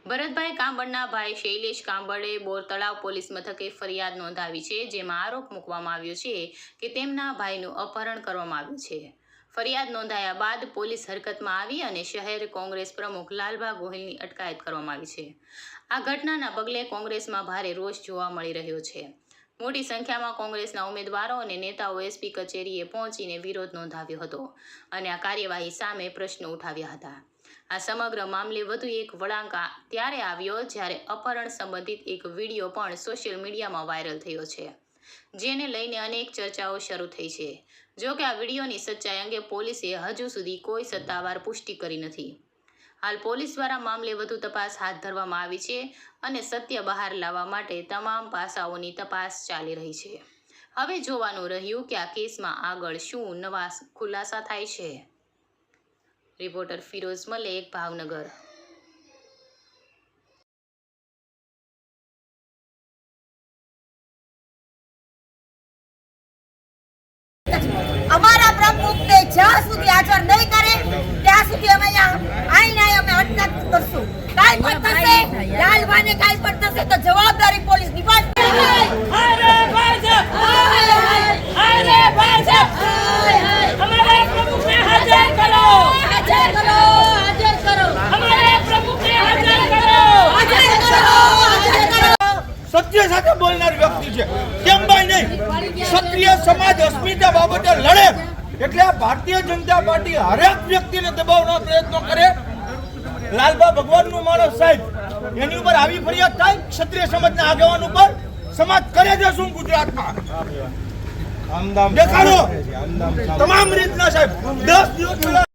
ભરતભાઈ કાંબળના ભાઈ શૈલેષ કાંબળે બોર તળાવ પોલીસ મથકે ફરિયાદ નોંધાવી છે, જેમાં આરોપ મૂકવામાં આવ્યો છે કે તેમના ભાઈનું અપહરણ કરવામાં આવ્યું છે। ફરિયાદ નોંધાયા બાદ પોલીસ હરકતમાં આવી અને શહેર કોંગ્રેસ પ્રમુખ લાલભા ગોહિલની અટકાયત કરવામાં આવી છે। આ ઘટનાના પગલે કોંગ્રેસમાં ભારે રોષ જોવા મળી રહ્યો છે। મોટી સંખ્યામાં કોંગ્રેસના ઉમેદવારો અને નેતાઓ એસપી કચેરીએ પહોંચીને વિરોધ નોંધાવ્યો હતો અને આ કાર્યવાહી સામે પ્રશ્નો ઉઠાવ્યા હતા। આ સમગ્ર મામલે વધુ એક વળાંક ત્યારે આવ્યો જ્યારે અપહરણ સંબંધિત એક વિડીયો પણ સોશિયલ મીડિયામાં વાયરલ થયો છે, જેને લઈને અનેક ચર્ચાઓ શરૂ થઈ છે। જો કે આ વિડીયોની સચ્ચાઈ અંગે પોલીસે હજુ સુધી કોઈ સત્તાવાર પુષ્ટિ કરી નથી। હાલ પોલીસ દ્વારા મામલે વધુ તપાસ હાથ ધરવામાં આવી છે અને સત્ય બહાર લાવવા માટે તમામ પાસાઓની તપાસ ચાલી રહી છે। હવે જોવાનું રહ્યું કે આ કેસમાં આગળ શું નવા ખુલાસા થાય છે। રિપોર્ટર ફિરોઝ મલેક, ભાવનગર। અમારા પ્રમુખને જ્યાં સુધી હાજર નહીં કરે ત્યાં સુધી અમે આઈને અમે અટકાયત કરશું। કાઈ પણ થશે, લાલભાઈને કાઈ પણ થશે તો જવાબદારી પોલીસ નિભાવશે। અરે ભાજપ, અરે ભાજપ, हमारे प्रमुख ने हाजिर करो, હાજર કરો, હાજર કરો, हमारे प्रमुख ने हाजिर करो, હાજર કરો, હાજર કરો। સત્ય સાથે બોલનાર વ્યક્તિ છે, કેમ ભાઈ નહીં? ક્ષત્રિય સમાજ અસ્મિતા બાબતે લડે એટલે ભારતીય જનતા પાર્ટી હરેક વ્યક્તિને દબાવવાનો પ્રયત્ન કરે। લાલબા ભગવાનનો માણસ સાહેબ, એની ઉપર આવી ફરિયાદ થાય ક્ષત્રિય સમાજના આગેવાન ઉપર? સમાજ કરે છે શું ગુજરાતમાં? દેખાડો તમામ રીતના સાહેબ। 10 દિવસ